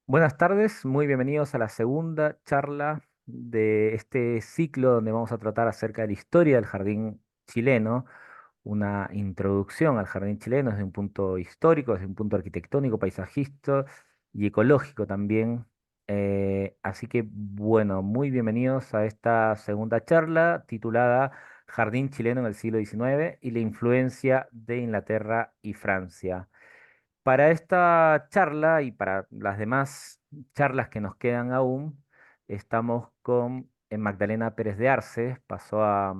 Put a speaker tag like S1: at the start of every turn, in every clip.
S1: Buenas tardes, muy bienvenidos a la segunda charla de este ciclo donde vamos a tratar acerca de la historia del jardín chileno, una introducción al jardín chileno desde un punto histórico, desde un punto arquitectónico, paisajista y ecológico también. Así que bueno, muy bienvenidos a esta segunda charla titulada Jardín chileno en el siglo XIX y la influencia de Inglaterra y Francia. Para esta charla y para las demás charlas que nos quedan aún, estamos con Magdalena Pérez de Arce. Pasó a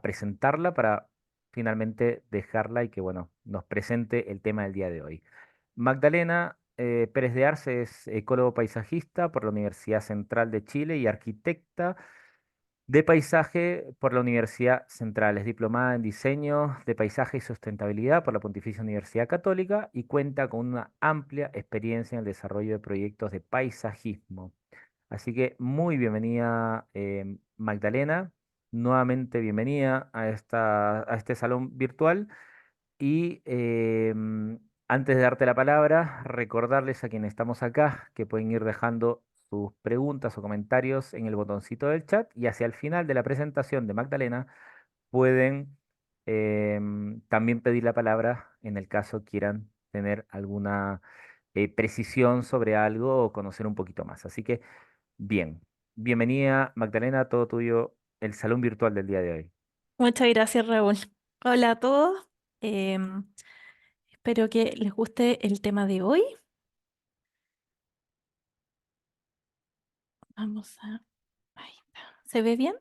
S1: presentarla para finalmente dejarla y que, bueno, nos presente el tema del día de hoy. Magdalena Pérez de Arce es ecólogo paisajista por la Universidad Central de Chile y arquitecta de paisaje por la Universidad Central. Es diplomada en diseño de paisaje y sustentabilidad por la Pontificia Universidad Católica y cuenta con una amplia experiencia en el desarrollo de proyectos de paisajismo. Así que muy bienvenida, Magdalena. Nuevamente bienvenida a este salón virtual. Y antes de darte la palabra, recordarles a quienes estamos acá que pueden ir dejando sus preguntas o comentarios en el botoncito del chat y hacia el final de la presentación de Magdalena pueden también pedir la palabra en el caso quieran tener alguna precisión sobre algo o conocer un poquito más. Así que, bien, bienvenida Magdalena, todo tuyo, el salón virtual del día de hoy.
S2: Muchas gracias, Raúl. Hola a todos. Em, Espero que les guste el tema de hoy. Vamos a... Ahí está. ¿Se ve bien?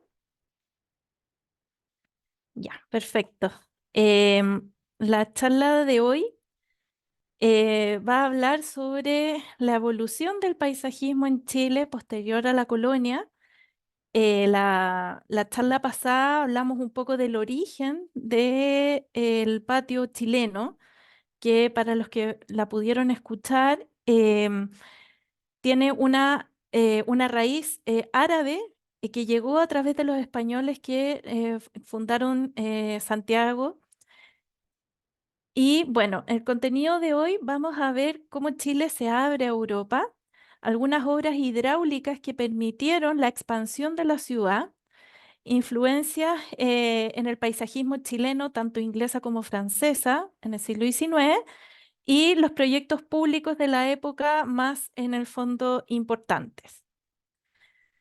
S2: Ya, perfecto. La charla de hoy va a hablar sobre la evolución del paisajismo en Chile posterior a la colonia. La charla pasada hablamos un poco del origen del patio chileno, que para los que la pudieron escuchar, tiene una raíz árabe que llegó a través de los españoles que fundaron Santiago. Y bueno, el contenido de hoy vamos a ver cómo Chile se abre a Europa, algunas obras hidráulicas que permitieron la expansión de la ciudad, influencias en el paisajismo chileno, tanto inglesa como francesa, en el siglo XIX, y los proyectos públicos de la época más en el fondo importantes.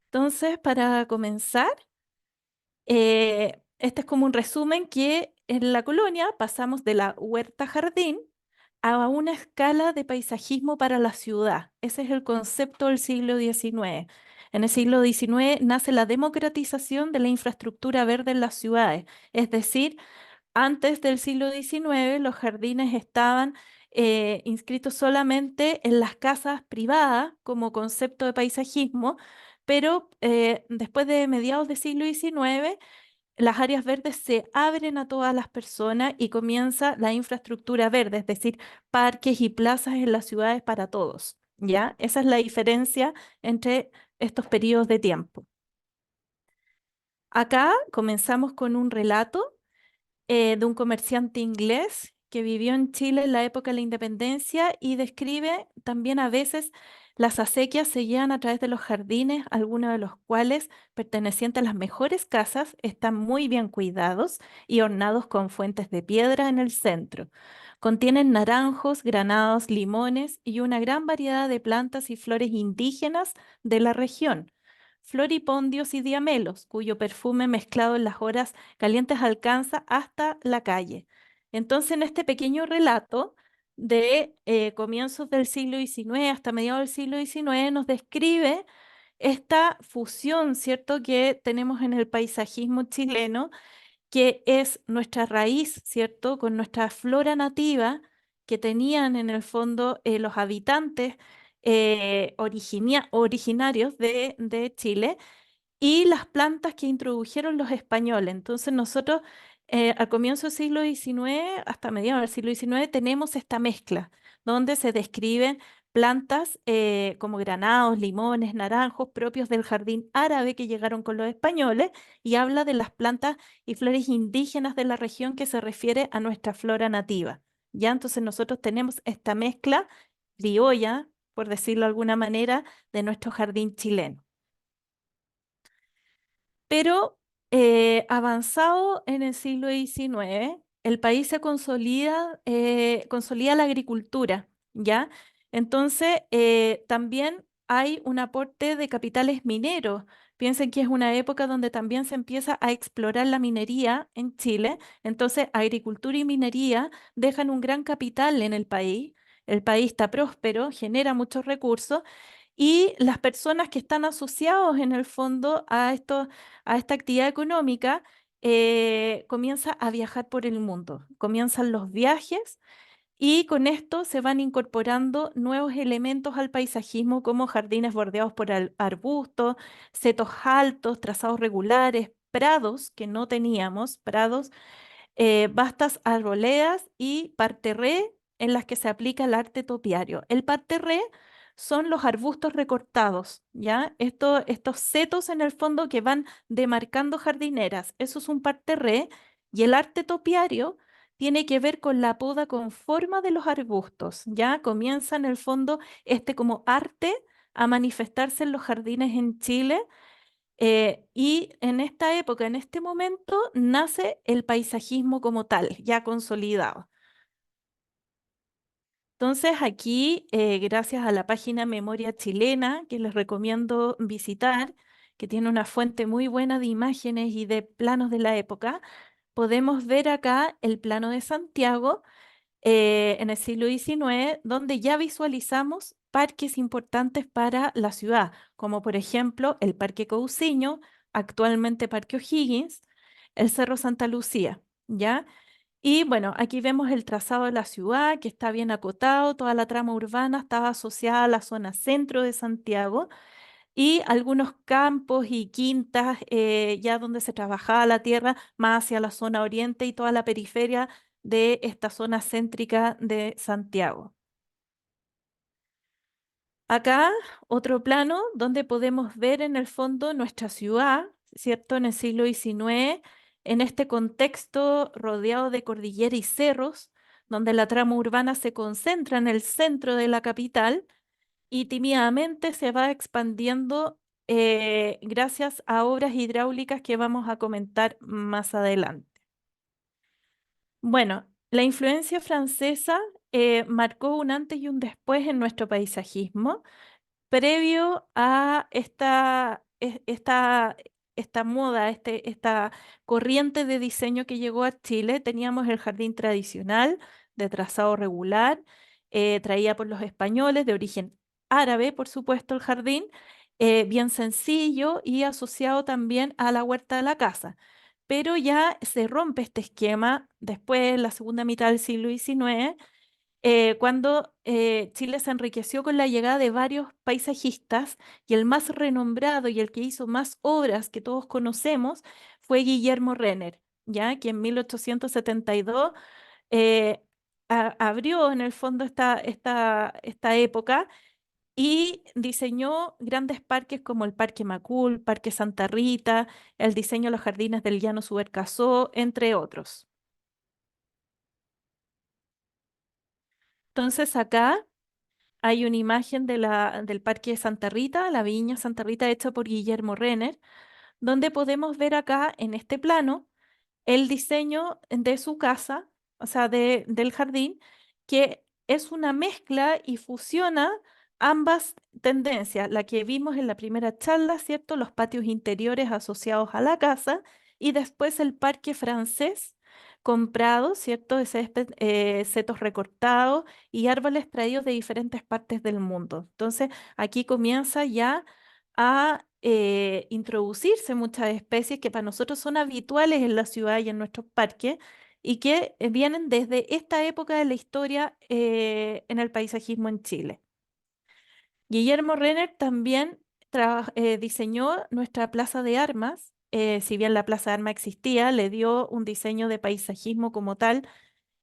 S2: Entonces, para comenzar, este es como un resumen que en la colonia pasamos de la huerta jardín a una escala de paisajismo para la ciudad. Ese es el concepto del siglo XIX. En el siglo XIX nace la democratización de la infraestructura verde en las ciudades, es decir, antes del siglo XIX, los jardines estaban inscritos solamente en las casas privadas como concepto de paisajismo, pero después de mediados del siglo XIX, las áreas verdes se abren a todas las personas y comienza la infraestructura verde, es decir, parques y plazas en las ciudades para todos. ¿Ya? Esa es la diferencia entre estos periodos de tiempo. Acá comenzamos con un relato de un comerciante inglés que vivió en Chile en la época de la independencia y describe también a veces las acequias se llevan a través de los jardines, algunos de los cuales, pertenecientes a las mejores casas, están muy bien cuidados y ornados con fuentes de piedra en el centro. Contienen naranjos, granados, limones y una gran variedad de plantas y flores indígenas de la región. Floripondios y diamelos, cuyo perfume mezclado en las horas calientes alcanza hasta la calle. Entonces, en este pequeño relato de comienzos del siglo XIX hasta mediados del siglo XIX, nos describe esta fusión, ¿cierto?, que tenemos en el paisajismo chileno, que es nuestra raíz, ¿cierto?, con nuestra flora nativa que tenían en el fondo los habitantes originarios de Chile y las plantas que introdujeron los españoles. Entonces nosotros al comienzo del siglo XIX hasta mediados del siglo XIX tenemos esta mezcla donde se describen plantas como granados, limones, naranjos propios del jardín árabe que llegaron con los españoles y habla de las plantas y flores indígenas de la región que se refiere a nuestra flora nativa. Ya entonces nosotros tenemos esta mezcla criolla por decirlo de alguna manera, de nuestro jardín chileno. Pero avanzado en el siglo XIX, el país se consolida la agricultura, ¿ya? Entonces, también hay un aporte de capitales mineros. Piensen que es una época donde también se empieza a explorar la minería en Chile. Entonces, agricultura y minería dejan un gran capital en el país. El país está próspero, genera muchos recursos y las personas que están asociados en el fondo a esta actividad económica comienza a viajar por el mundo. Comienzan los viajes y con esto se van incorporando nuevos elementos al paisajismo como jardines bordeados por arbustos, setos altos, trazados regulares, prados que no teníamos, prados vastas arboledas y parterré en las que se aplica el arte topiario. El parterré son los arbustos recortados, ¿ya? Estos setos en el fondo que van demarcando jardineras, eso es un parterré y el arte topiario tiene que ver con la poda con forma de los arbustos, ¿ya? Comienza en el fondo este como arte a manifestarse en los jardines en Chile y en esta época, en este momento, nace el paisajismo como tal, ya consolidado. Entonces, aquí, gracias a la página Memoria Chilena, que les recomiendo visitar, que tiene una fuente muy buena de imágenes y de planos de la época, podemos ver acá el plano de Santiago en el siglo XIX, donde ya visualizamos parques importantes para la ciudad, como por ejemplo el Parque Cousiño, actualmente Parque O'Higgins, el Cerro Santa Lucía, ¿ya? Y bueno, aquí vemos el trazado de la ciudad que está bien acotado, toda la trama urbana estaba asociada a la zona centro de Santiago y algunos campos y quintas ya donde se trabajaba la tierra más hacia la zona oriente y toda la periferia de esta zona céntrica de Santiago. Acá otro plano donde podemos ver en el fondo nuestra ciudad, ¿cierto? En el siglo XIX, en este contexto rodeado de cordillera y cerros, donde la trama urbana se concentra en el centro de la capital y tímidamente se va expandiendo gracias a obras hidráulicas que vamos a comentar más adelante. Bueno, la influencia francesa marcó un antes y un después en nuestro paisajismo. Previo a esta moda, esta corriente de diseño que llegó a Chile, teníamos el jardín tradicional de trazado regular, traída por los españoles, de origen árabe, por supuesto, el jardín, bien sencillo y asociado también a la huerta de la casa. Pero ya se rompe este esquema después, en la segunda mitad del siglo XIX cuando Chile se enriqueció con la llegada de varios paisajistas y el más renombrado y el que hizo más obras que todos conocemos fue Guillermo Renner, ya que en 1872 eh, abrió en el fondo esta época y diseñó grandes parques como el Parque Macul, Parque Santa Rita, el diseño de los jardines del Llano Subercasó, entre otros. Entonces acá hay una imagen del Parque de Santa Rita, la Viña Santa Rita hecha por Guillermo Renner, donde podemos ver acá en este plano el diseño de su casa, o sea, del jardín, que es una mezcla y fusiona ambas tendencias, la que vimos en la primera charla, ¿cierto? Los patios interiores asociados a la casa y después el parque francés comprado, ¿cierto? De setos recortados y árboles traídos de diferentes partes del mundo. Entonces, aquí comienza ya a introducirse muchas especies que para nosotros son habituales en la ciudad y en nuestros parques y que vienen desde esta época de la historia en el paisajismo en Chile. Guillermo Renner también diseñó nuestra plaza de armas. Si bien la plaza de armas existía, le dio un diseño de paisajismo como tal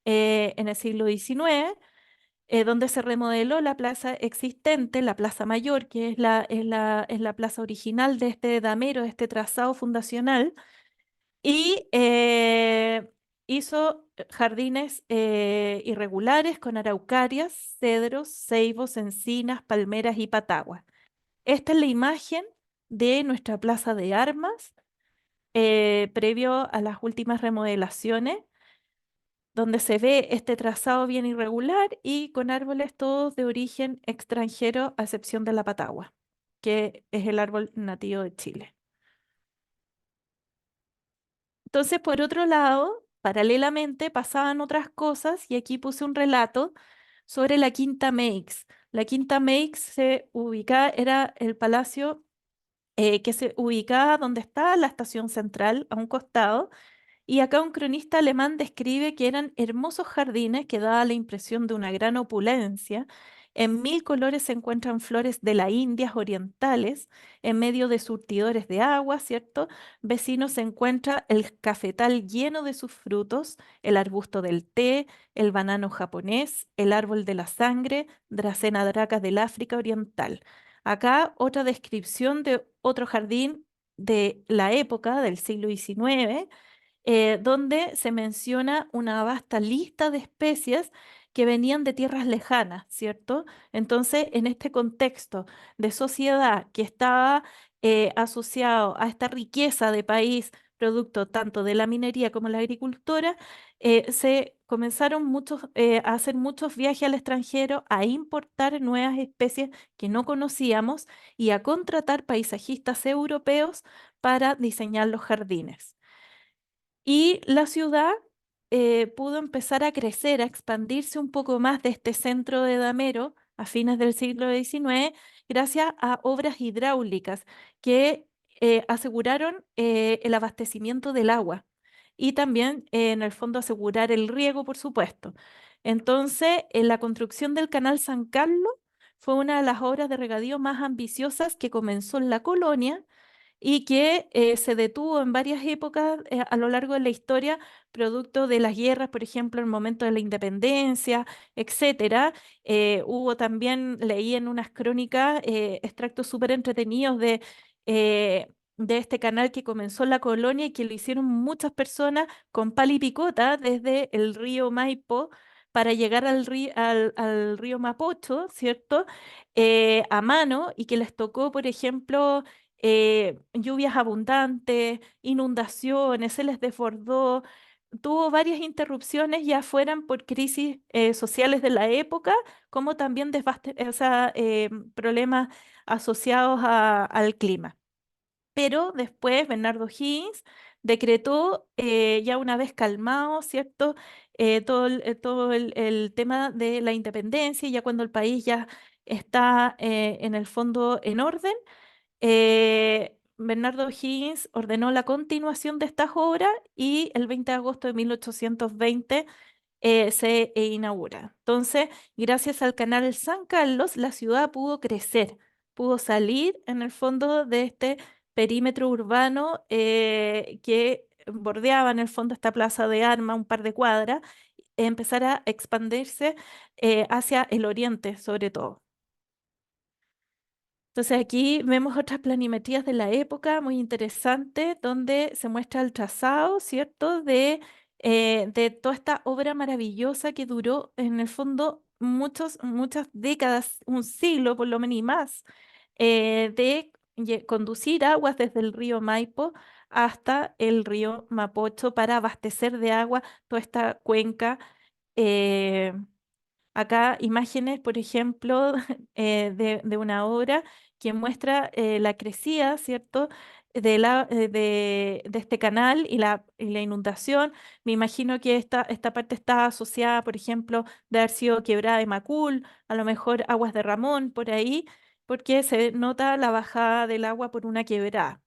S2: en el siglo XIX donde se remodeló la plaza existente, la Plaza Mayor, que es la plaza original de este damero, de este trazado fundacional, y hizo jardines irregulares con araucarias, cedros, ceibos, encinas, palmeras y pataguas. Esta es la imagen de nuestra plaza de armas previo a las últimas remodelaciones, donde se ve este trazado bien irregular y con árboles todos de origen extranjero, a excepción de la patagua, que es el árbol nativo de Chile. Entonces, por otro lado, paralelamente pasaban otras cosas y aquí puse un relato sobre la Quinta Meix. La Quinta Meix era el palacio que se ubicaba donde está la estación central, a un costado, y acá un cronista alemán describe que eran hermosos jardines que daba la impresión de una gran opulencia. En mil colores se encuentran flores de las Indias orientales, en medio de surtidores de agua, ¿cierto? Vecino se encuentra el cafetal lleno de sus frutos, el arbusto del té, el banano japonés, el árbol de la sangre, Dracena draca del África oriental. Acá otra descripción de otro jardín de la época del siglo XIX donde se menciona una vasta lista de especies que venían de tierras lejanas, ¿cierto? Entonces, en este contexto de sociedad que estaba asociado a esta riqueza de país, producto tanto de la minería como la agricultura, se comenzaron a hacer muchos viajes al extranjero, a importar nuevas especies que no conocíamos y a contratar paisajistas europeos para diseñar los jardines. Y la ciudad pudo empezar a crecer, a expandirse un poco más de este centro de Damero a fines del siglo XIX, gracias a obras hidráulicas que aseguraron el abastecimiento del agua y también, en el fondo, asegurar el riego, por supuesto. Entonces, la construcción del Canal San Carlos fue una de las obras de regadío más ambiciosas que comenzó en la colonia y que se detuvo en varias épocas a lo largo de la historia, producto de las guerras, por ejemplo, en el momento de la independencia, etcétera. Hubo también, leí en unas crónicas, extractos súper entretenidos de este canal que comenzó en la colonia y que lo hicieron muchas personas con pala y picota desde el río Maipo para llegar al río Mapocho, ¿cierto? A mano y que les tocó, por ejemplo, lluvias abundantes, inundaciones, se les desbordó, tuvo varias interrupciones, ya fueran por crisis sociales de la época, como también o sea, problemas asociados al clima. Pero después Bernardo Higgins decretó, ya una vez calmado, ¿cierto? Todo el tema de la independencia, ya cuando el país ya está en el fondo en orden, Bernardo Higgins ordenó la continuación de estas obras y el 20 de agosto de 1820 se inaugura. Entonces, gracias al canal San Carlos, la ciudad pudo crecer, pudo salir en el fondo de este perímetro urbano que bordeaba en el fondo esta plaza de armas, un par de cuadras, empezar a expandirse hacia el oriente, sobre todo. Entonces aquí vemos otras planimetrías de la época muy interesantes donde se muestra el trazado, ¿cierto? De toda esta obra maravillosa que duró en el fondo muchas décadas, un siglo por lo menos y más, de conducir aguas desde el río Maipo hasta el río Mapocho para abastecer de agua toda esta cuenca. eh, Acá imágenes, por ejemplo, de una obra que muestra la crecida, ¿cierto? De este canal y la inundación. Me imagino que esta parte está asociada, por ejemplo, de haber sido quebrada de Macul, a lo mejor aguas de Ramón, por ahí, porque se nota la bajada del agua por una quebrada.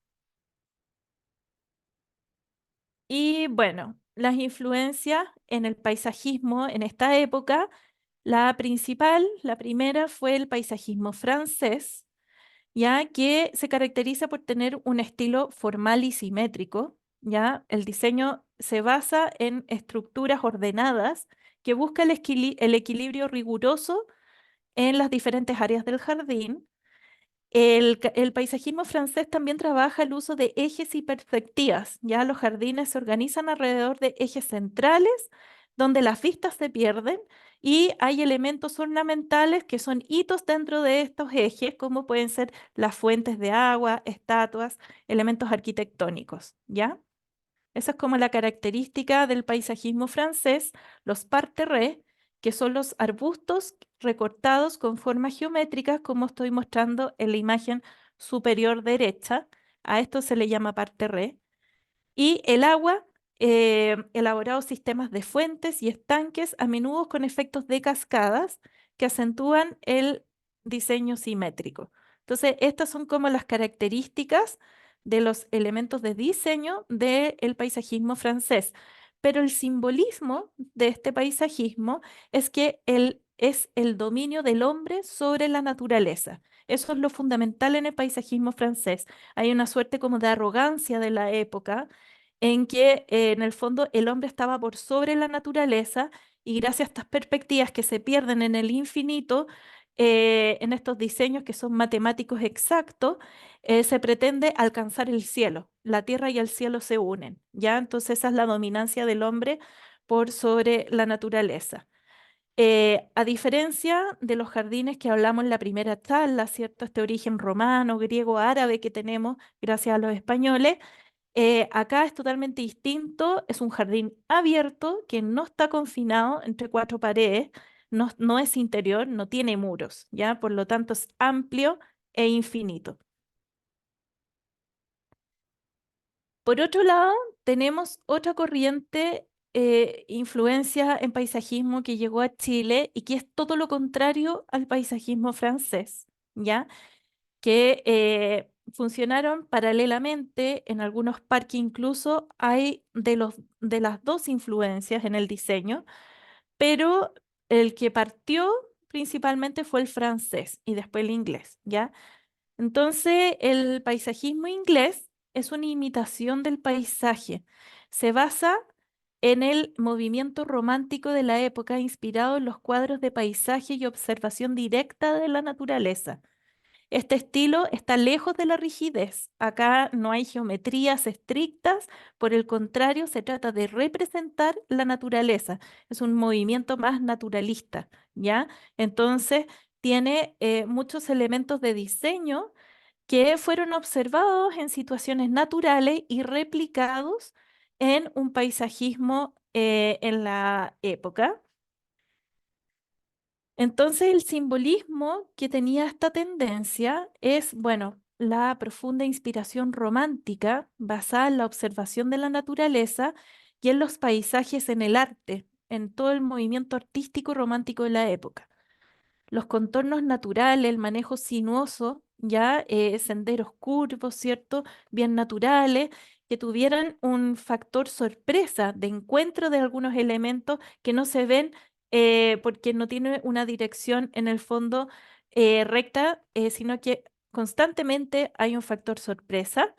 S2: Y bueno, las influencias en el paisajismo en esta época. La principal, la primera, fue el paisajismo francés, ya que se caracteriza por tener un estilo formal y simétrico, ya el diseño se basa en estructuras ordenadas que busca el equilibrio riguroso en las diferentes áreas del jardín. El paisajismo francés también trabaja el uso de ejes y perspectivas. Ya los jardines se organizan alrededor de ejes centrales donde las vistas se pierden y hay elementos ornamentales que son hitos dentro de estos ejes, como pueden ser las fuentes de agua, estatuas, elementos arquitectónicos, ¿ya? Esa es como la característica del paisajismo francés, los parterres, que son los arbustos recortados con formas geométricas, como estoy mostrando en la imagen superior derecha. A esto se le llama parterre. Y el agua, elaborados sistemas de fuentes y estanques, a menudo con efectos de cascadas que acentúan el diseño simétrico. Entonces, estas son como las características de los elementos de diseño del paisajismo francés. Pero el simbolismo de este paisajismo es que es el dominio del hombre sobre la naturaleza. Eso es lo fundamental en el paisajismo francés. Hay una suerte como de arrogancia de la época en que en el fondo el hombre estaba por sobre la naturaleza y gracias a estas perspectivas que se pierden en el infinito, en estos diseños que son matemáticos exactos, se pretende alcanzar el cielo. La tierra y el cielo se unen, ¿ya? Entonces esa es la dominancia del hombre por sobre la naturaleza. A diferencia de los jardines que hablamos en la primera charla, ¿cierto? Este origen romano, griego, árabe que tenemos gracias a los españoles, acá es totalmente distinto, es un jardín abierto que no está confinado entre cuatro paredes, no es interior, no tiene muros, ¿ya? Por lo tanto es amplio e infinito. Por otro lado, tenemos otra corriente, influencia en paisajismo que llegó a Chile y que es todo lo contrario al paisajismo francés, ¿ya? Que funcionaron paralelamente en algunos parques, incluso hay de las dos influencias en el diseño, pero el que partió principalmente fue el francés y después el inglés, ¿ya? Entonces, el paisajismo inglés es una imitación del paisaje. Se basa en el movimiento romántico de la época, inspirado en los cuadros de paisaje y observación directa de la naturaleza. Este estilo está lejos de la rigidez. Acá no hay geometrías estrictas, por el contrario, se trata de representar la naturaleza. Es un movimiento más naturalista, ¿ya? Entonces, tiene muchos elementos de diseño que fueron observados en situaciones naturales y replicados en un paisajismo en la época. Entonces, el simbolismo que tenía esta tendencia es, bueno, la profunda inspiración romántica basada en la observación de la naturaleza y en los paisajes en el arte, en todo el movimiento artístico romántico de la época. Los contornos naturales, el manejo sinuoso, ya senderos curvos, ¿cierto? Bien naturales, que tuvieran un factor sorpresa de encuentro de algunos elementos que no se ven porque no tiene una dirección en el fondo recta, sino que constantemente hay un factor sorpresa.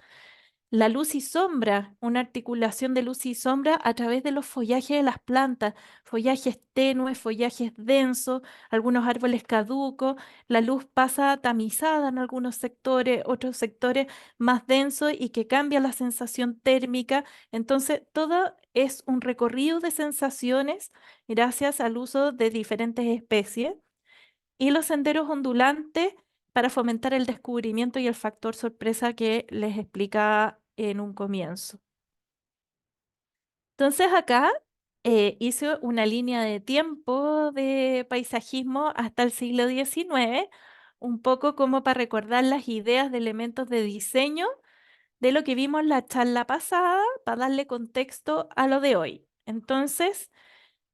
S2: La luz y sombra, una articulación de luz y sombra a través de los follajes de las plantas, follajes tenues, follajes densos, algunos árboles caducos, la luz pasa tamizada en algunos sectores, otros sectores más densos y que cambia la sensación térmica. Entonces, todo es un recorrido de sensaciones gracias al uso de diferentes especies y los senderos ondulantes para fomentar el descubrimiento y el factor sorpresa que les explicaba en un comienzo. Entonces acá hice una línea de tiempo de paisajismo hasta el siglo XIX, un poco como para recordar las ideas de elementos de diseño de lo que vimos en la charla pasada, para darle contexto a lo de hoy. Entonces,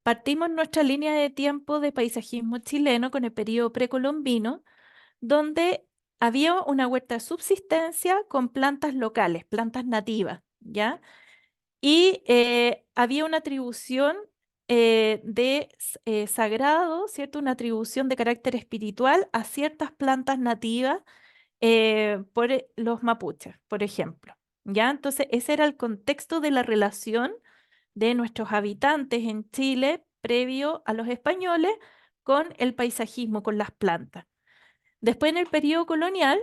S2: partimos nuestra línea de tiempo de paisajismo chileno con el periodo precolombino, donde había una huerta de subsistencia con plantas locales, plantas nativas, ¿ya? Y había una atribución sagrado, ¿cierto? Una atribución de carácter espiritual a ciertas plantas nativas por los mapuches, por ejemplo, ¿ya? Entonces, ese era el contexto de la relación de nuestros habitantes en Chile previo a los españoles con el paisajismo, con las plantas. Después, en el periodo colonial,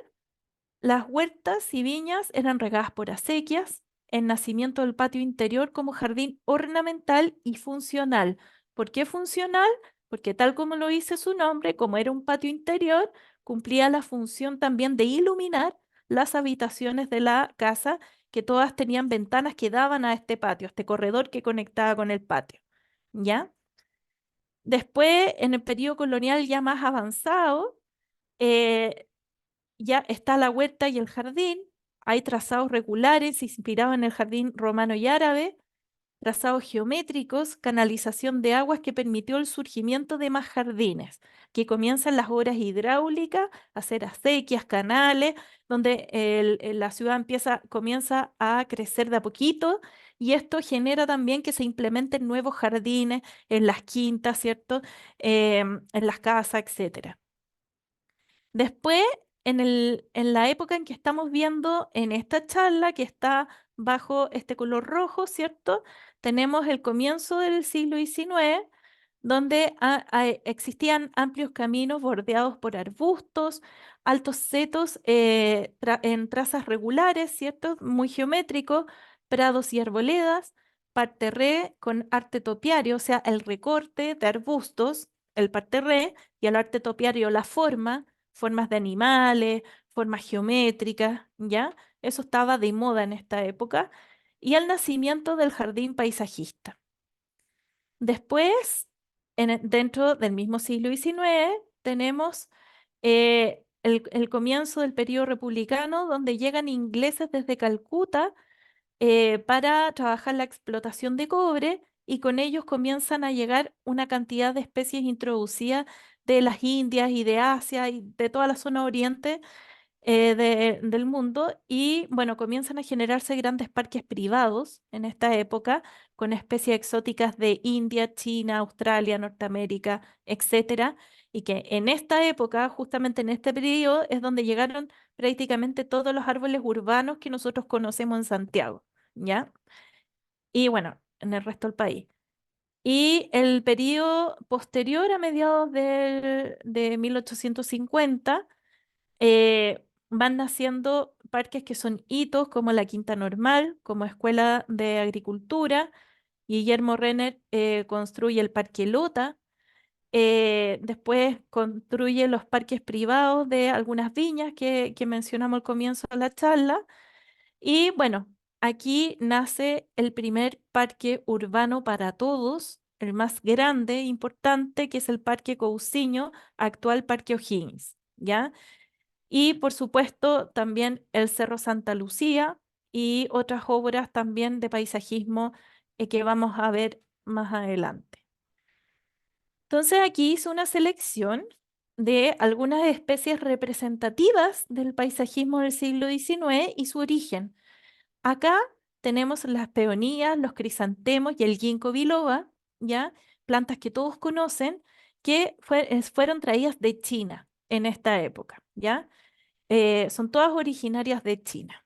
S2: Las huertas y viñas eran regadas por acequias, el nacimiento del patio interior como jardín ornamental y funcional. ¿Por qué funcional? Porque tal como lo dice su nombre, como era un patio interior, cumplía la función también de iluminar las habitaciones de la casa, que todas tenían ventanas que daban a este patio, este corredor que conectaba con el patio. ¿Ya? Después, en el periodo colonial ya más avanzado, eh, ya está la huerta y el jardín. Hay trazados regulares inspirados en el jardín romano y árabe, trazados geométricos, canalización de aguas que permitió el surgimiento de más jardines, que comienzan las obras hidráulicas, hacer acequias, canales, donde la ciudad comienza a crecer de a poquito, y esto genera también que se implementen nuevos jardines en las quintas, ¿cierto? En las casas, etcétera. Después, en la época en que estamos viendo en esta charla, que está bajo este color rojo, ¿cierto? Tenemos el comienzo del siglo XIX, donde existían amplios caminos bordeados por arbustos, altos setos en trazas regulares, ¿cierto? Muy geométricos, prados y arboledas, parterré con arte topiario, o sea, el recorte de arbustos, el parterré, y el arte topiario, la forma, formas de animales, formas geométricas, ¿ya? Eso estaba de moda en esta época. Y el nacimiento del jardín paisajista. Después, dentro del mismo siglo XIX, tenemos el comienzo del periodo republicano, donde llegan ingleses desde Calcuta para trabajar la explotación de cobre, y con ellos comienzan a llegar una cantidad de especies introducidas de las Indias y de Asia y de toda la zona oriente del mundo, y bueno, comienzan a generarse grandes parques privados en esta época con especies exóticas de India, China, Australia, Norteamérica, etcétera, y que en esta época, justamente en este periodo, es donde llegaron prácticamente todos los árboles urbanos que nosotros conocemos en Santiago, ¿ya? Y bueno, en el resto del país. Y el periodo posterior a mediados de 1850 van naciendo parques que son hitos como la Quinta Normal, como Escuela de Agricultura. Guillermo Renner construye el Parque Lota. Después construye los parques privados de algunas viñas que mencionamos al comienzo de la charla. Y bueno, aquí nace el primer parque urbano para todos, el más grande e importante, que es el Parque Cousiño, actual Parque O'Higgins, ¿ya? Y por supuesto también el Cerro Santa Lucía y otras obras también de paisajismo que vamos a ver más adelante. Entonces aquí hice una selección de algunas especies representativas del paisajismo del siglo XIX y su origen. Acá tenemos las peonías, los crisantemos y el ginkgo biloba, ¿ya? Plantas que todos conocen que fueron traídas de China en esta época, ¿ya? Son todas originarias de China.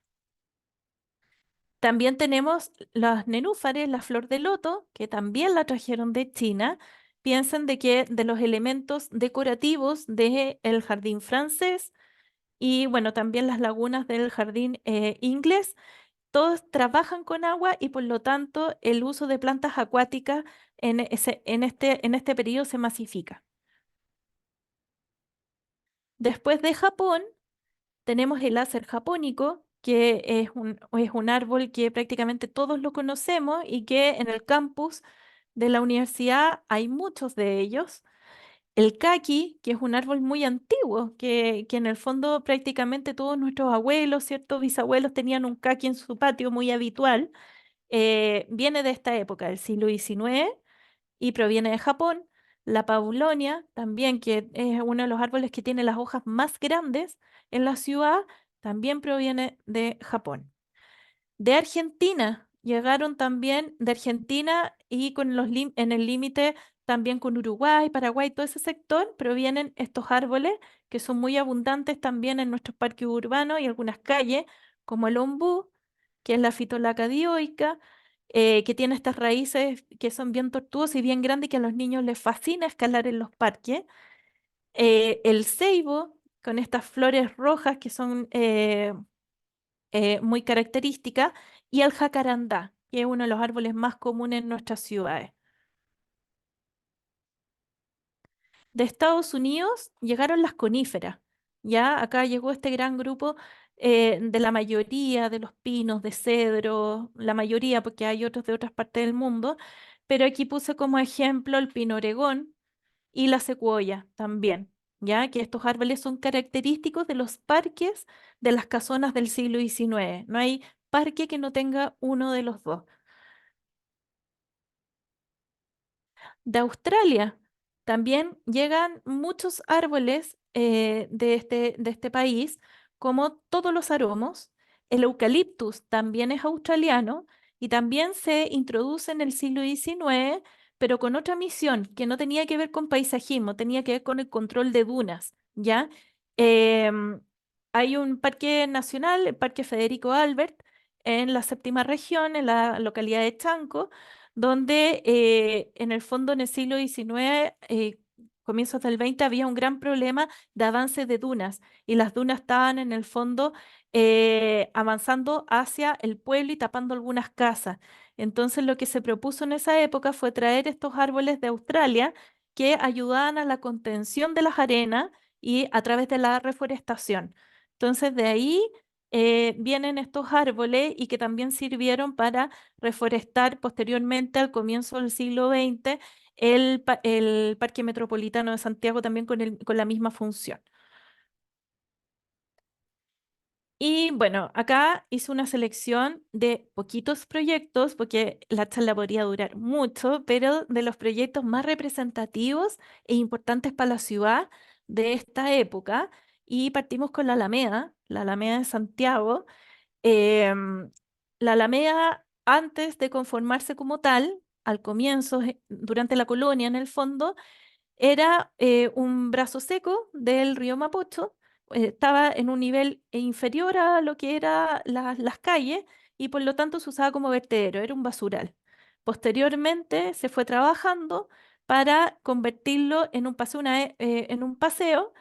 S2: También tenemos las nenúfares, la flor de loto, que también la trajeron de China. Piensen de que de los elementos decorativos del jardín francés y bueno, también las lagunas del jardín inglés, todos trabajan con agua y por lo tanto el uso de plantas acuáticas en este periodo se masifica. Después de Japón, tenemos el láser japónico, que es un árbol que prácticamente todos lo conocemos y que en el campus de la universidad hay muchos de ellos. El caqui, que es un árbol muy antiguo, que en el fondo prácticamente todos nuestros abuelos, ciertos bisabuelos tenían un caqui en su patio muy habitual, viene de esta época, del siglo XIX, y proviene de Japón. La paulonia, también, que es uno de los árboles que tiene las hojas más grandes en la ciudad, también proviene de Japón. De Argentina, llegaron también de Argentina y en el límite también con Uruguay, Paraguay, todo ese sector, provienen estos árboles que son muy abundantes también en nuestros parques urbanos y algunas calles, como el ombú, que es la fitolaca dioica, que tiene estas raíces que son bien tortuosas y bien grandes y que a los niños les fascina escalar en los parques. El ceibo, con estas flores rojas que son muy características, y el jacarandá, que es uno de los árboles más comunes en nuestras ciudades. De Estados Unidos llegaron las coníferas. Ya acá llegó este gran grupo de la mayoría de los pinos, de cedro, la mayoría, porque hay otros de otras partes del mundo, pero aquí puse como ejemplo el pino oregón y la secuoya también, ya que estos árboles son característicos de los parques de las casonas del siglo XIX. No hay parque que no tenga uno de los dos. De Australia también llegan muchos árboles de este país, como todos los aromos. El eucaliptus también es australiano y también se introduce en el siglo XIX, pero con otra misión que no tenía que ver con paisajismo, tenía que ver con el control de dunas, ¿ya? Em, Hay un parque nacional, el Parque Federico Albert, en la séptima región, en la localidad de Chanco, donde en el fondo en el siglo XIX, comienzos del XX, había un gran problema de avance de dunas y las dunas estaban en el fondo avanzando hacia el pueblo y tapando algunas casas. Entonces lo que se propuso en esa época fue traer estos árboles de Australia que ayudaban a la contención de las arenas y a través de la reforestación. Entonces de ahí vienen estos árboles y que también sirvieron para reforestar posteriormente al comienzo del siglo XX el Parque Metropolitano de Santiago también con la misma función. Y bueno, acá hice una selección de poquitos proyectos, porque la charla podría durar mucho, pero de los proyectos más representativos e importantes para la ciudad de esta época. Y partimos con la Alameda de Santiago. Em, la Alameda, antes de conformarse como tal, al comienzo, durante la colonia en el fondo, era un brazo seco del río Mapocho, estaba en un nivel inferior a lo que eran las calles y por lo tanto se usaba como vertedero, era un basural. Posteriormente se fue trabajando para convertirlo en un paseo, en un paseo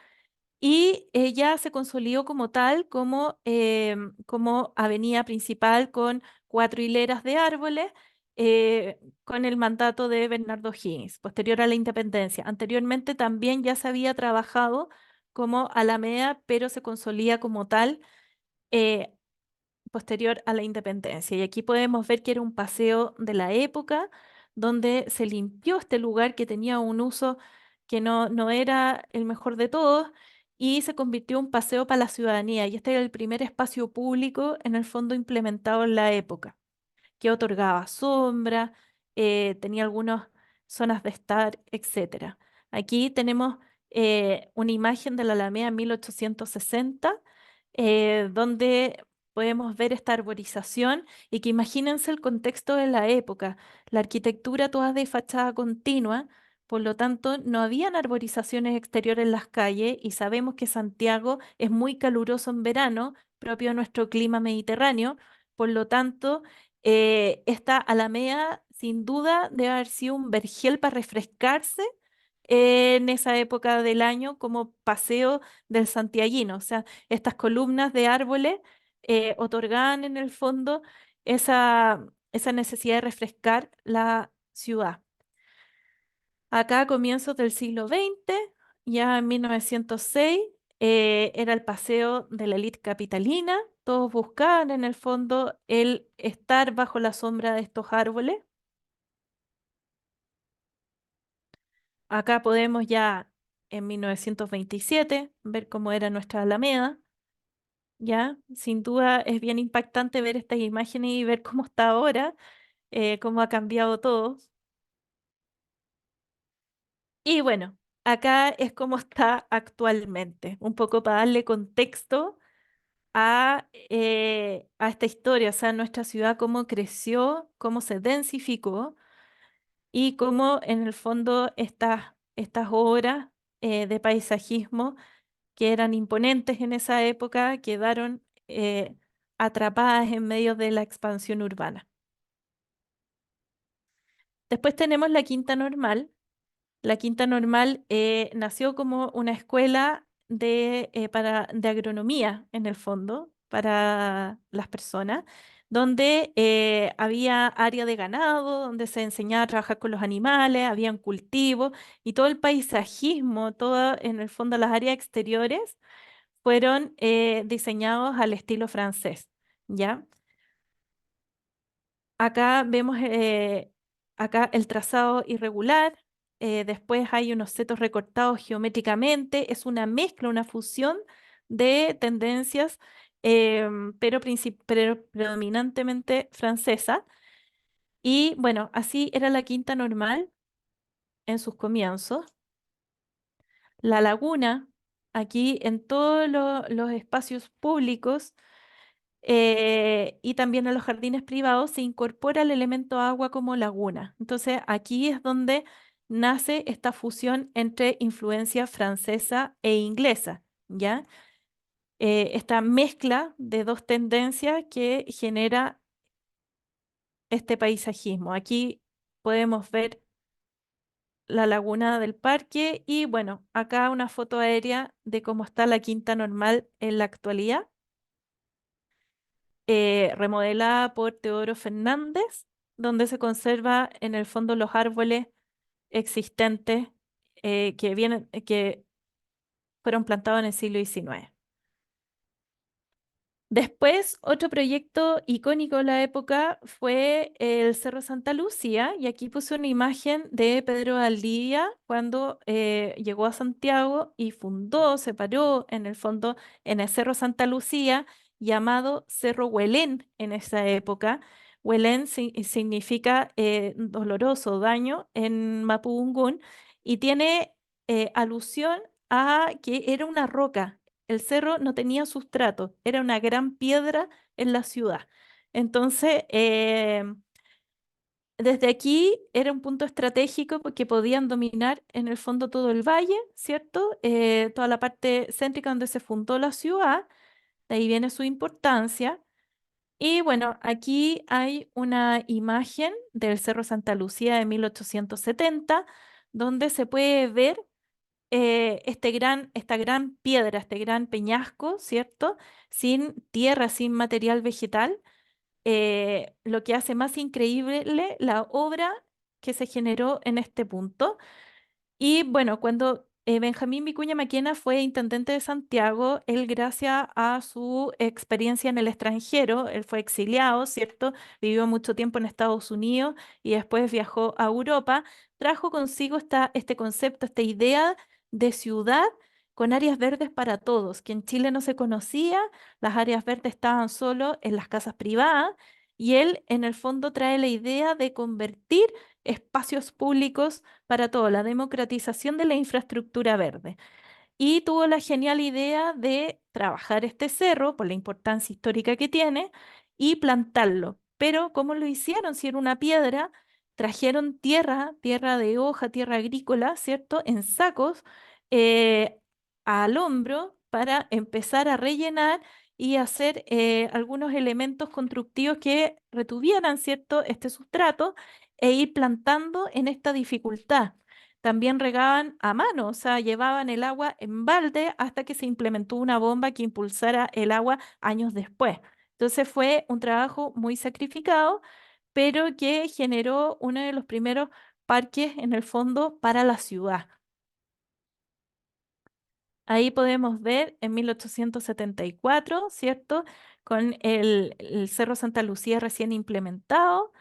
S2: y ya se consolidó como tal, como avenida principal con 4 hileras de árboles, con el mandato de Bernardo Higgins, posterior a la independencia. Anteriormente también ya se había trabajado como Alameda, pero se consolida como tal eh, posterior a la independencia. Y aquí podemos ver que era un paseo de la época donde se limpió este lugar que tenía un uso que no era el mejor de todos y se convirtió en un paseo para la ciudadanía. Y este era el primer espacio público en el fondo implementado en la época que otorgaba sombra, tenía algunas zonas de estar, etcétera. Aquí tenemos una imagen de la Alameda 1860, donde podemos ver esta arborización y que imagínense el contexto de la época, la arquitectura toda de fachada continua. Por lo tanto, no habían arborizaciones exteriores en las calles y sabemos que Santiago es muy caluroso en verano, propio de nuestro clima mediterráneo. Por lo tanto, esta Alameda, sin duda, debe haber sido un vergel para refrescarse en esa época del año como paseo del santiaguino. O sea, estas columnas de árboles otorgaban en el fondo esa necesidad de refrescar la ciudad. Acá a comienzos del siglo XX, ya en 1906, era el paseo de la élite capitalina. Todos buscaban en el fondo el estar bajo la sombra de estos árboles. Acá podemos ya en 1927 ver cómo era nuestra Alameda. Ya, sin duda es bien impactante ver estas imágenes y ver cómo está ahora, cómo ha cambiado todo. Y bueno, acá es como está actualmente, un poco para darle contexto a esta historia, o sea, nuestra ciudad, cómo creció, cómo se densificó y cómo en el fondo estas obras de paisajismo que eran imponentes en esa época quedaron atrapadas en medio de la expansión urbana. Después tenemos la Quinta Normal. La Quinta Normal nació como una escuela de agronomía en el fondo para las personas, donde había área de ganado, donde se enseñaba a trabajar con los animales, habían cultivos y todo el paisajismo, todo en el fondo las áreas exteriores fueron diseñados al estilo francés, ¿ya? Acá vemos acá el trazado irregular, después hay unos setos recortados geométricamente, es una mezcla, una fusión de tendencias, pero predominantemente francesa. Y bueno, así era la quinta normal en sus comienzos. La laguna, aquí en todos los espacios públicos y también en los jardines privados se incorpora el elemento agua como laguna. Entonces aquí es donde nace esta fusión entre influencia francesa e inglesa, ¿ya? Esta mezcla de dos tendencias que genera este paisajismo. Aquí podemos ver la laguna del parque y bueno, acá una foto aérea de cómo está la Quinta Normal en la actualidad, remodelada por Teodoro Fernández, donde se conserva en el fondo los árboles existentes que fueron plantados en el siglo XIX. Después, otro proyecto icónico de la época fue el Cerro Santa Lucía, y aquí puse una imagen de Pedro Valdivia cuando llegó a Santiago y fundó, se paró en el fondo en el Cerro Santa Lucía, llamado Cerro Huelén en esa época. Huelén significa doloroso, daño en mapudungún, y tiene alusión a que era una roca. El cerro no tenía sustrato, era una gran piedra en la ciudad. Entonces, desde aquí era un punto estratégico porque podían dominar en el fondo todo el valle, ¿cierto? Toda la parte céntrica donde se fundó la ciudad, de ahí viene su importancia. Y bueno, aquí hay una imagen del Cerro Santa Lucía de 1870, donde se puede ver esta gran piedra, este gran peñasco, ¿cierto? Sin tierra, sin material vegetal, lo que hace más increíble la obra que se generó en este punto. Y bueno, cuando Benjamín Vicuña Maquena fue intendente de Santiago, él gracias a su experiencia en el extranjero, él fue exiliado, ¿cierto? Vivió mucho tiempo en Estados Unidos y después viajó a Europa, trajo consigo este concepto, esta idea de ciudad con áreas verdes para todos, que en Chile no se conocía, las áreas verdes estaban solo en las casas privadas, y él en el fondo trae la idea de convertir espacios públicos para todo, la democratización de la infraestructura verde. Y tuvo la genial idea de trabajar este cerro por la importancia histórica que tiene y plantarlo. Pero ¿cómo lo hicieron? Si era una piedra, trajeron tierra, tierra de hoja, tierra agrícola, ¿cierto? En sacos eh, al hombro para empezar a rellenar y hacer algunos elementos constructivos que retuvieran, ¿cierto? Este sustrato e ir plantando en esta dificultad. También regaban a mano, o sea, llevaban el agua en balde hasta que se implementó una bomba que impulsara el agua años después. Entonces fue un trabajo muy sacrificado, pero que generó uno de los primeros parques en el fondo para la ciudad. Ahí podemos ver en 1874, ¿cierto? Con el Cerro Santa Lucía recién implementado,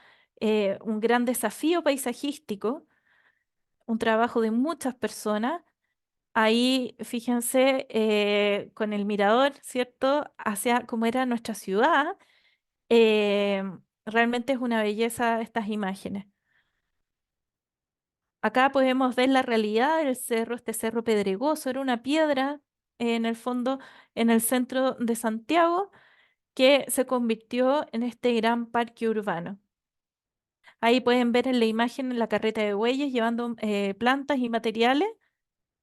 S2: un gran desafío paisajístico, un trabajo de muchas personas. Ahí, fíjense, con el mirador, ¿cierto? Hacia cómo era nuestra ciudad. eh, Realmente es una belleza estas imágenes. Acá podemos ver la realidad del cerro, este cerro pedregoso, era una piedra en el fondo, en el centro de Santiago, que se convirtió en este gran parque urbano. Ahí pueden ver en la imagen la carreta de bueyes llevando plantas y materiales.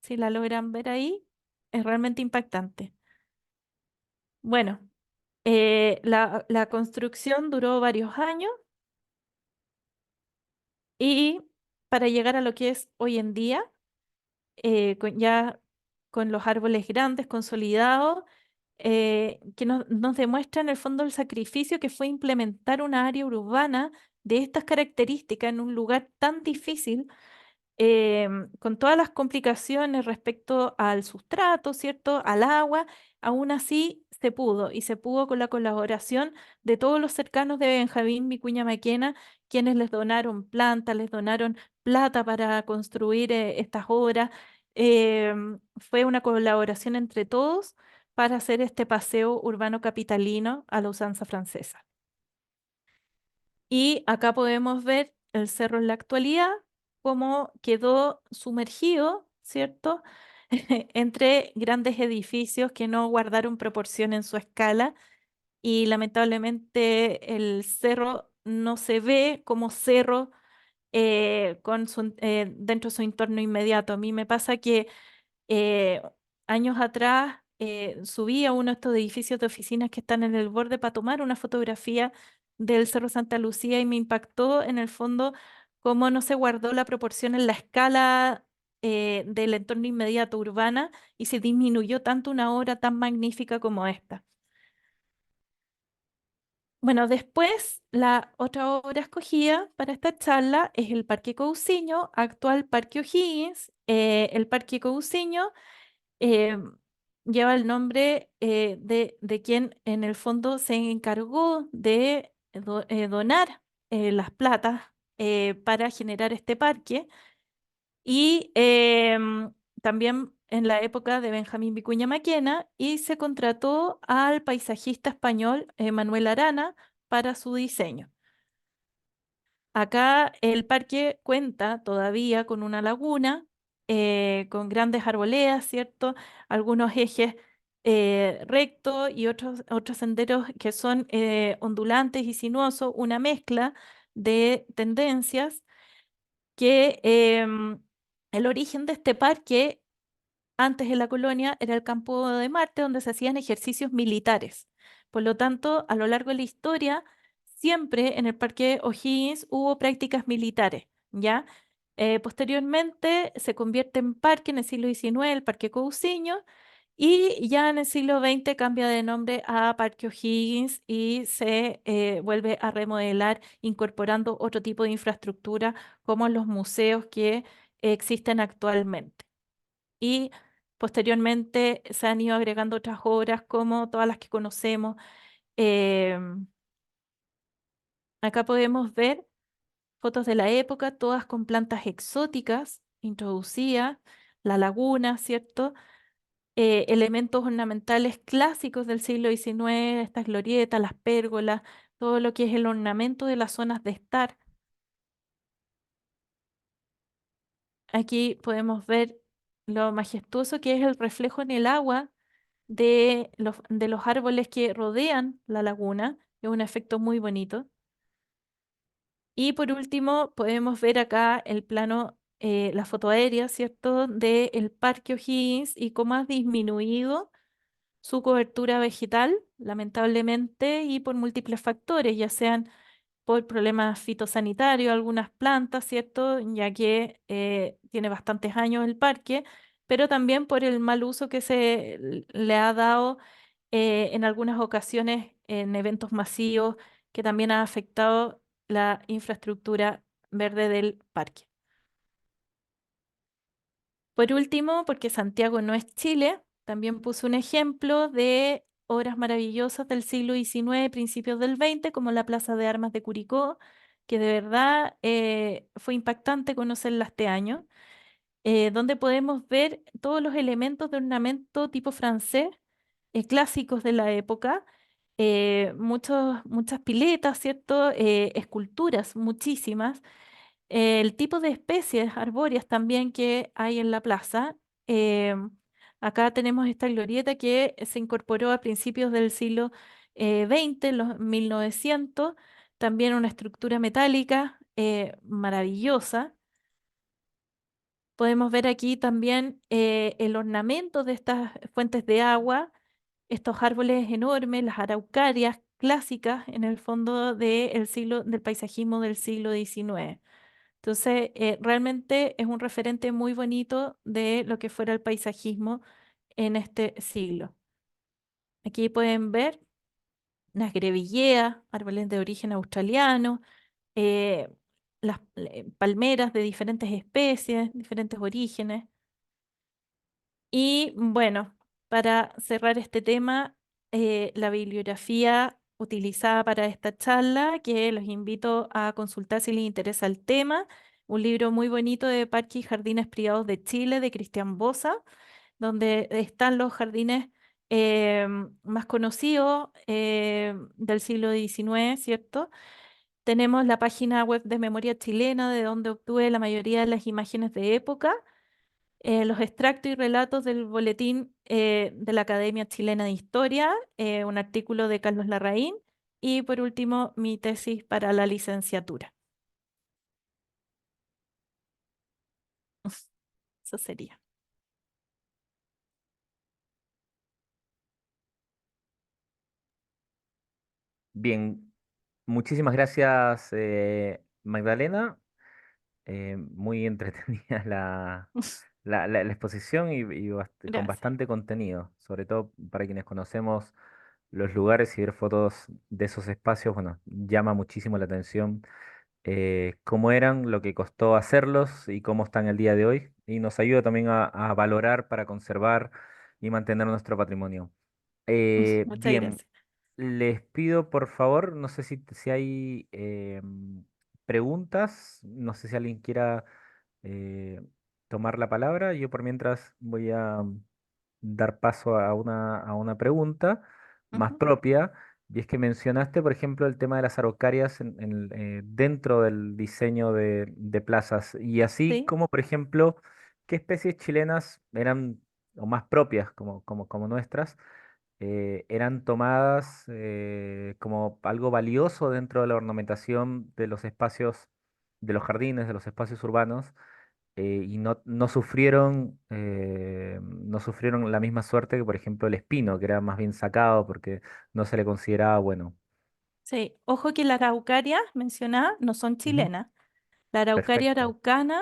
S2: Si la logran ver ahí, es realmente impactante. Bueno, la construcción duró varios años y para llegar a lo que es hoy en día, ya con los árboles grandes, consolidados, que nos demuestra en el fondo el sacrificio que fue implementar una área urbana de estas características en un lugar tan difícil, con todas las complicaciones respecto al sustrato, ¿cierto? Al agua, aún así se pudo y se pudo con la colaboración de todos los cercanos de Benjamín Vicuña Maquena, quienes les donaron plantas, les donaron plata para construir estas obras. Fue una colaboración entre todos para hacer este paseo urbano capitalino a la usanza francesa. Y acá podemos ver el cerro en la actualidad, cómo quedó sumergido, ¿cierto? Entre grandes edificios que no guardaron proporción en su escala y lamentablemente el cerro no se ve como cerro dentro de su entorno inmediato. A mí me pasa que eh, años atrás subí a uno de estos edificios de oficinas que están en el borde para tomar una fotografía del Cerro Santa Lucía y me impactó en el fondo cómo no se guardó la proporción en la escala del entorno inmediato urbana y se disminuyó tanto una obra tan magnífica como esta. Bueno, después la otra obra escogida para esta charla es el Parque Cousiño, actual Parque O'Higgins. El Parque Cousiño eh, lleva el nombre de quien en el fondo se encargó de donar las platas para generar este parque y también en la época de Benjamín Vicuña Maquena y se contrató al paisajista español Manuel Arana para su diseño. Acá el parque cuenta todavía con una laguna, con grandes arboledas, ¿cierto? Algunos ejes rectos y otros senderos que son ondulantes y sinuosos, una mezcla de tendencias que el origen de este parque antes en la colonia era el campo de Marte donde se hacían ejercicios militares. Por lo tanto, a lo largo de la historia, siempre en el Parque O'Higgins hubo prácticas militares, ¿ya? Posteriormente se convierte en parque en el siglo XIX, el Parque Cousiño, y ya en el siglo XX cambia de nombre a Parque O'Higgins y se vuelve a remodelar incorporando otro tipo de infraestructura como los museos que existen actualmente y posteriormente se han ido agregando otras obras como todas las que conocemos. Em, Acá podemos ver fotos de la época, todas con plantas exóticas introducidas, la laguna, ¿cierto? Elementos ornamentales clásicos del siglo XIX, estas glorietas, las pérgolas, todo lo que es el ornamento de las zonas de estar. Aquí podemos ver lo majestuoso que es el reflejo en el agua de los árboles que rodean la laguna. Es un efecto muy bonito. Y por último, podemos ver acá el plano, la foto aérea, ¿cierto?, del Parque O'Higgins y cómo ha disminuido su cobertura vegetal, lamentablemente, y por múltiples factores, ya sean por problemas fitosanitarios, algunas plantas, ¿cierto? Ya que tiene bastantes años el parque, pero también por el mal uso que le ha dado en algunas ocasiones en eventos masivos que también ha afectado la infraestructura verde del parque. Por último, porque Santiago no es Chile, también puse un ejemplo de obras maravillosas del siglo XIX, principios del XX, como la Plaza de Armas de Curicó, que de verdad fue impactante conocerla este año, donde podemos ver todos los elementos de ornamento tipo francés, clásicos de la época, muchas piletas, ¿cierto? Esculturas, muchísimas el tipo de especies arbóreas también que hay en la plaza. eh, Acá tenemos esta glorieta que se incorporó a principios del siglo XX, los 1900, también una estructura metálica maravillosa. Podemos ver aquí también el ornamento de estas fuentes de agua, estos árboles enormes, las araucarias clásicas en el fondo del paisajismo del siglo XIX. Entonces, realmente es un referente muy bonito de lo que fuera el paisajismo en este siglo. Aquí pueden ver las grevilleas, árboles de origen australiano, eh, las palmeras de diferentes especies, diferentes orígenes. Y bueno, para cerrar este tema, la bibliografía utilizada para esta charla, que los invito a consultar si les interesa el tema, un libro muy bonito de Parques y Jardines Privados de Chile, de Cristian Bosa, donde están los jardines más conocidos del siglo XIX, ¿cierto? Tenemos la página web de Memoria Chilena, de donde obtuve la mayoría de las imágenes de época, los extractos y relatos del boletín de la Academia Chilena de Historia, un artículo de Carlos Larraín y por último mi tesis para la licenciatura. Eso sería.
S1: Bien, muchísimas gracias, Magdalena. Muy entretenida la exposición con
S2: Gracias.
S1: bastante contenido, sobre todo para quienes conocemos los lugares y ver fotos de esos espacios. Bueno, llama muchísimo la atención cómo eran, lo que costó hacerlos y cómo están el día de hoy. Y nos ayuda también a valorar para conservar y mantener nuestro patrimonio.
S2: Muchas
S1: Bien,
S2: gracias.
S1: les pido por favor, no sé si hay preguntas, no sé si alguien quiera eh, tomar la palabra. Yo por mientras voy a dar paso a una pregunta más
S2: Ujú.
S1: propia, y es que mencionaste, por ejemplo, el tema de las araucarias dentro del diseño de plazas, y así
S2: Sí,
S1: como, por ejemplo, qué especies chilenas eran o más propias como nuestras eran tomadas como algo valioso dentro de la ornamentación de los espacios, de los jardines, de los espacios urbanos, y no sufrieron la misma suerte que, por ejemplo, el espino, que era más bien sacado porque no se le consideraba bueno.
S2: sí. Ojo que las araucarias mencionadas no son
S1: Ujú.
S2: chilenas. La araucaria
S1: Perfecto.
S2: araucana,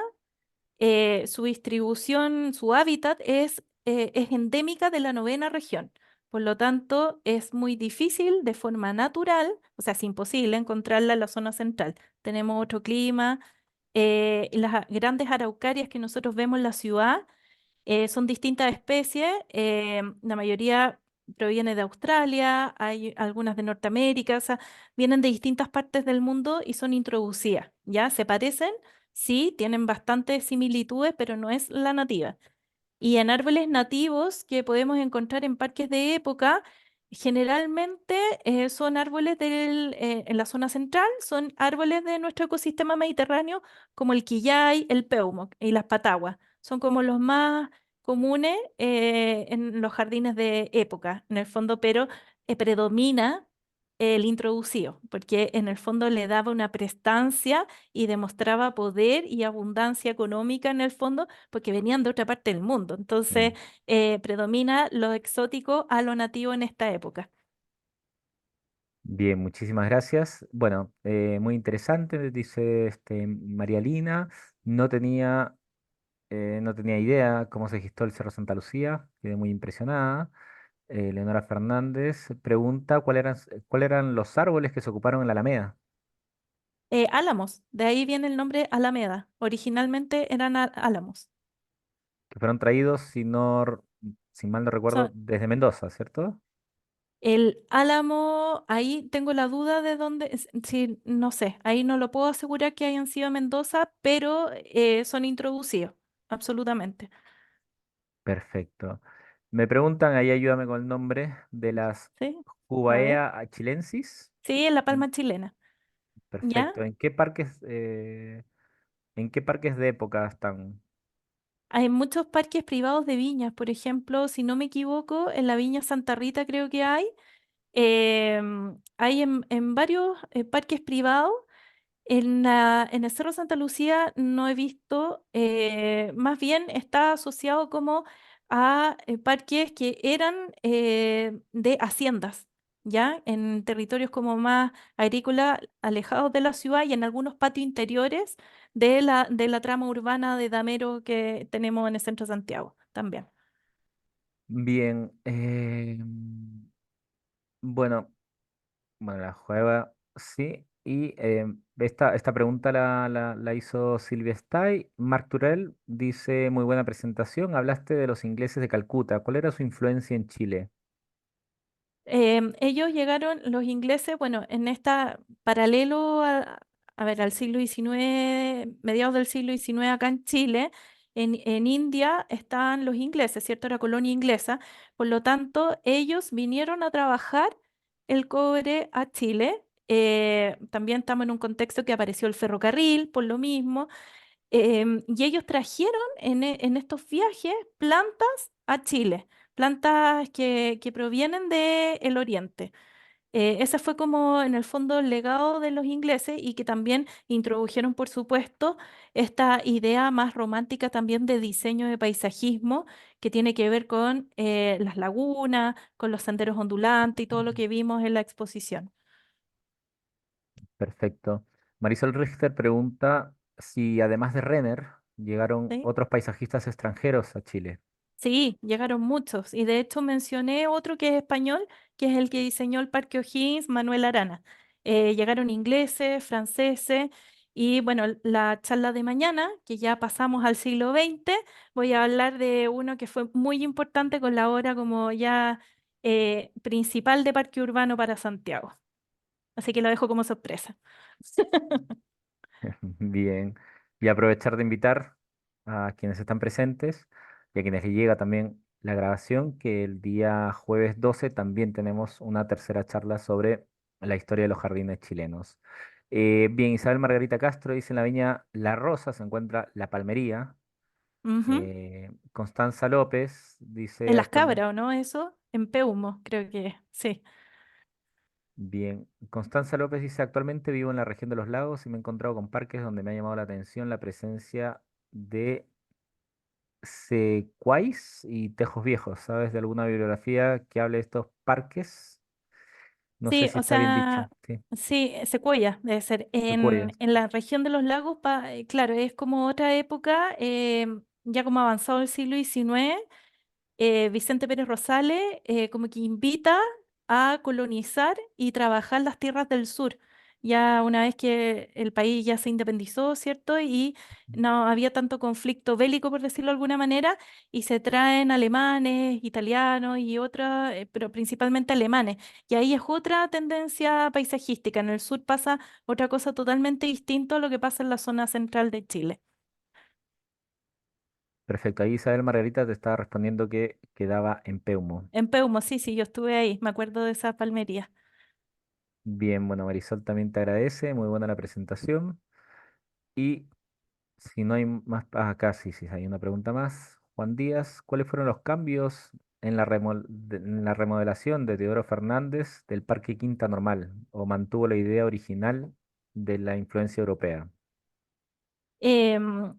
S2: su distribución, su hábitat es endémica de la novena región. Por lo tanto, es muy difícil de forma natural, o sea, es imposible encontrarla en la zona central. Tenemos otro clima. Las grandes araucarias que nosotros vemos en la ciudad son distintas especies, la mayoría proviene de Australia, hay algunas de Norteamérica, o sea, vienen de distintas partes del mundo y son introducidas, ¿ya? Se parecen, sí, tienen bastantes similitudes, pero no es la nativa. Y en árboles nativos que podemos encontrar en parques de época, generalmente son árboles en la zona central, son árboles de nuestro ecosistema mediterráneo, como el quillay, el peumo y las pataguas. Son como los más comunes en los jardines de época, en el fondo, pero predomina el introducido, porque en el fondo le daba una prestancia y demostraba poder y abundancia económica en el fondo porque venían de otra parte del mundo. Entonces,
S1: Mm.
S2: predomina lo exótico a lo nativo en esta época.
S1: Bien, muchísimas gracias. Bueno, muy interesante, dice María Lina. No tenía no tenía idea cómo se gestó el Cerro Santa Lucía, quedé muy impresionada. Leonora Fernández pregunta cuáles eran los árboles que se ocuparon en la Alameda,
S2: Álamos, de ahí viene el nombre Alameda. Originalmente eran álamos.
S1: que fueron traídos, si mal no recuerdo,
S2: Son,
S1: desde Mendoza, ¿cierto?
S2: el álamo, ahí tengo la duda de dónde, sí, no sé, ahí no lo puedo asegurar que hayan sido Mendoza, pero son introducidos, absolutamente.
S1: Perfecto. Me preguntan, ahí ayúdame con el nombre, de las
S2: ¿Sí? A ver.
S1: Jubaea chilensis.
S2: Sí, en la
S1: En-
S2: palma chilena. ¿Ya?
S1: Perfecto. En qué parques de época están?
S2: Hay muchos parques privados de viñas, por ejemplo, si no me equivoco, en la Viña Santa Rita creo que hay en varios parques privados. En el Cerro Santa Lucía no he visto, más bien está asociado como a parques que eran de haciendas, ¿ya? En territorios como más agrícolas, alejados de la ciudad y en algunos patios interiores de la trama urbana de Damero que tenemos en el centro de Santiago también.
S1: Bien, bueno, bueno, la juega, sí. Y esta pregunta la hizo Silvia Stay. Marc Turell dice, muy buena presentación. Hablaste de los ingleses de Calcuta. ¿Cuál era su influencia en Chile?
S2: Ellos llegaron, los ingleses, bueno, en esta paralelo a ver, al siglo XIX, mediados del siglo XIX acá en Chile, en India estaban los ingleses, ¿cierto? Era colonia inglesa. Por lo tanto, ellos vinieron a trabajar el cobre a Chile. También estamos en un contexto que apareció el ferrocarril, por lo mismo. Y ellos trajeron en estos viajes plantas a Chile, plantas que provienen del Oriente. Ese fue como en el fondo el legado de los ingleses y que también introdujeron, por supuesto, esta idea más romántica también de diseño de paisajismo que tiene que ver con las lagunas, con los senderos ondulantes y todo lo
S1: Ujú.
S2: que vimos en la exposición.
S1: Perfecto. Marisol Richter pregunta si además de Renner llegaron
S2: ¿Sí?
S1: otros paisajistas extranjeros a Chile.
S2: Sí, llegaron muchos. Y de hecho mencioné otro que es español, que es el que diseñó el Parque O'Higgins, Manuel Arana. Llegaron ingleses, franceses. Y bueno, la charla de mañana, que ya pasamos al siglo XX, voy a hablar de uno que fue muy importante con la obra como ya principal de Parque Urbano para Santiago. Así que lo dejo como sorpresa.
S1: Bien. Y aprovechar de invitar a quienes están presentes y a quienes les llega también la grabación, que el día jueves 12 también tenemos una tercera charla sobre la historia de los jardines chilenos. Bien, Isabel Margarita Castro dice en la viña La Rosa se encuentra La Palmería.
S2: Ujú.
S1: Constanza López
S2: En
S1: dice
S2: Las
S1: actualmente.
S2: Cabras, ¿o no? Eso, en Peumo, creo que sí.
S1: Bien, Constanza López dice, actualmente vivo en la región de los lagos y me he encontrado con parques donde me ha llamado la atención la presencia de secuáis y tejos viejos. ¿Sabes de alguna bibliografía que hable de estos parques? No sé
S2: Sí,
S1: si
S2: o
S1: está bien dicho.
S2: sea,
S1: Sí,
S2: sí, Secuoya debe ser.
S1: secuoyas.
S2: En la región de los lagos, claro, es como otra época, ya como avanzado el siglo XIX, Vicente Pérez Rosales como que invita a colonizar y trabajar las tierras del sur, ya una vez que el país ya se independizó, ¿cierto? Y no había tanto conflicto bélico, por decirlo de alguna manera, y se traen alemanes, italianos y otros, pero principalmente alemanes. Y ahí es otra tendencia paisajística. En el sur pasa otra cosa totalmente distinta a lo que pasa en la zona central de Chile.
S1: Perfecto, ahí Isabel Margarita te estaba respondiendo que quedaba en Peumo.
S2: En Peumo, sí, sí, yo estuve ahí, me acuerdo de esa palmería.
S1: Bien, bueno, Marisol también te agradece, muy buena la presentación. Y si no hay más, acá sí, sí, hay una pregunta más. Juan Díaz, ¿cuáles fueron los cambios en en la remodelación de Teodoro Fernández del Parque Quinta Normal? ¿O mantuvo la idea original de la influencia europea?
S2: Em,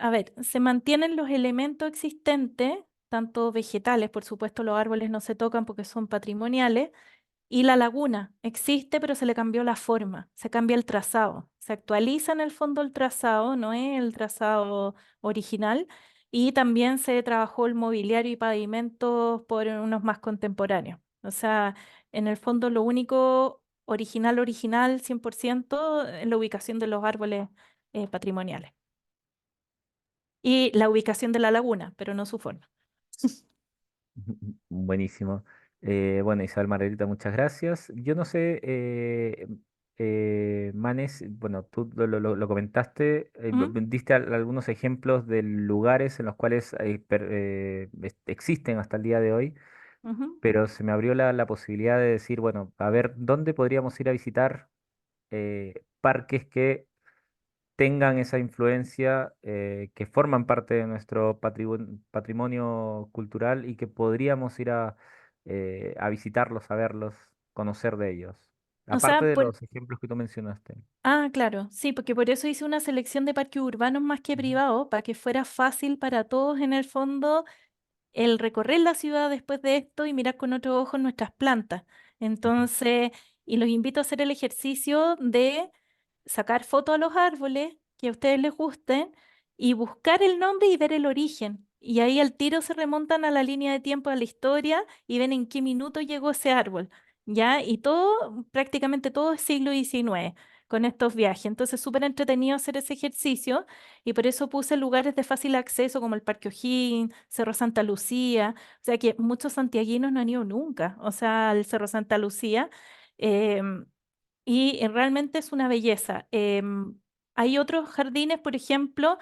S2: a ver, se mantienen los elementos existentes, tanto vegetales, por supuesto los árboles no se tocan porque son patrimoniales, y la laguna existe, pero se le cambió la forma, se cambia el trazado, se actualiza en el fondo el trazado, no es el trazado original, y también se trabajó el mobiliario y pavimentos por unos más contemporáneos. O sea, en el fondo lo único original, original, 100%, es la ubicación de los árboles patrimoniales y la ubicación de la laguna, pero no su forma.
S1: Buenísimo. Bueno, Isabel Margarita, muchas gracias. Yo no sé, Manes, bueno, tú lo comentaste,
S2: ¿Mm?
S1: diste algunos ejemplos de lugares en los cuales existen hasta el día de hoy,
S2: Ujú.
S1: pero se me abrió la posibilidad de decir, bueno, a ver, ¿dónde podríamos ir a visitar parques que tengan esa influencia, que forman parte de nuestro patrimonio cultural y que podríamos ir a visitarlos, a verlos, conocer de ellos?
S2: O
S1: Aparte
S2: sea,
S1: de los ejemplos que tú mencionaste.
S2: claro, sí, porque por eso hice una selección de parques urbanos más que
S1: Ujú,
S2: privados, para que fuera fácil para todos en el fondo el recorrer la ciudad después de esto y mirar con otro ojo nuestras plantas.
S1: ujú.
S2: Entonces, y los invito a hacer el ejercicio de sacar fotos a los árboles que a ustedes les gusten y buscar el nombre y ver el origen. y ahí al tiro se remontan a la línea de tiempo, a la historia, y ven en qué minuto llegó ese árbol, ¿ya? Y todo, prácticamente todo es siglo XIX con estos viajes. Entonces, súper entretenido hacer ese ejercicio, y por eso puse lugares de fácil acceso como el Parque O'Higgins, Cerro Santa Lucía, o sea que muchos santiaguinos no han ido nunca, o sea, al Cerro Santa Lucía. em, Realmente es una belleza. Hay otros jardines, por ejemplo,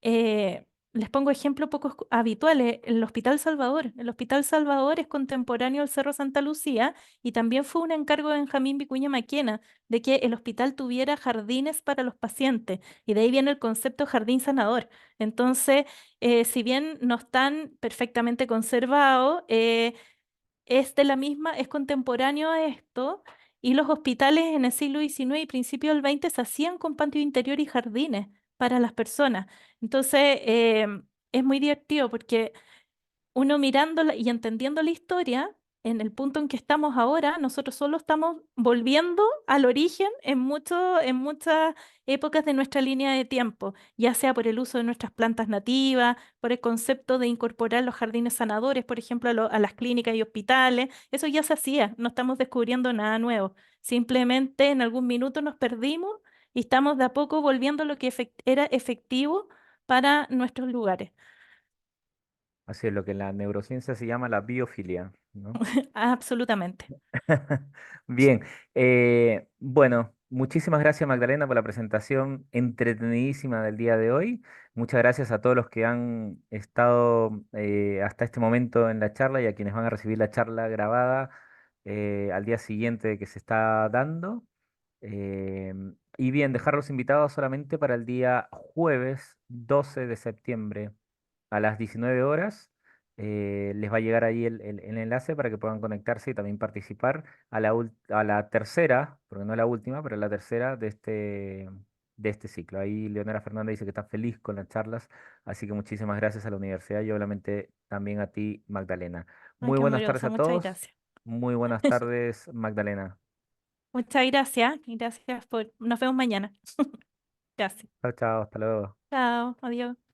S2: les pongo ejemplos poco habituales. El Hospital Salvador. El Hospital Salvador es contemporáneo al Cerro Santa Lucía y también fue un encargo de Benjamín Vicuña Maquena de que el hospital tuviera jardines para los pacientes. Y de ahí viene el concepto jardín sanador. Entonces, si bien no están perfectamente conservados, es de la misma, es contemporáneo a esto, y los hospitales en el siglo XIX y principio del XX se hacían con patio interior y jardines para las personas. Entonces, es muy divertido porque uno mirándola y entendiendo la historia, en el punto en que estamos ahora, nosotros solo estamos volviendo al origen en muchas épocas de nuestra línea de tiempo, ya sea por el uso de nuestras plantas nativas, por el concepto de incorporar los jardines sanadores, por ejemplo, a las clínicas y hospitales. Eso ya se hacía, no estamos descubriendo nada nuevo. Simplemente en algún minuto nos perdimos y estamos de a poco volviendo a lo que era efectivo para nuestros lugares.
S1: Así es, lo que en la neurociencia se llama la biofilia, ¿no?
S2: Absolutamente.
S1: Bien, bueno, muchísimas gracias Magdalena por la presentación entretenidísima del día de hoy. Muchas gracias a todos los que han estado hasta este momento en la charla y a quienes van a recibir la charla grabada al día siguiente que se está dando. Y bien, dejar los invitados solamente para el día jueves 12 de septiembre a las 19 horas. Les va a llegar ahí el enlace para que puedan conectarse y también participar a la tercera, porque no la última, pero la tercera de este ciclo. Ahí Leonora Fernández dice que está feliz con las charlas, así que muchísimas gracias a la universidad y obviamente también a ti, Magdalena.
S2: Ay,
S1: Muy
S2: qué
S1: buenas tardes
S2: amorosa,
S1: a
S2: muchas
S1: todos.
S2: gracias.
S1: Muy buenas tardes, Magdalena.
S2: Muchas gracias. Gracias por... Nos vemos mañana. Gracias.
S1: Chao, chao, hasta luego.
S2: Chao, adiós.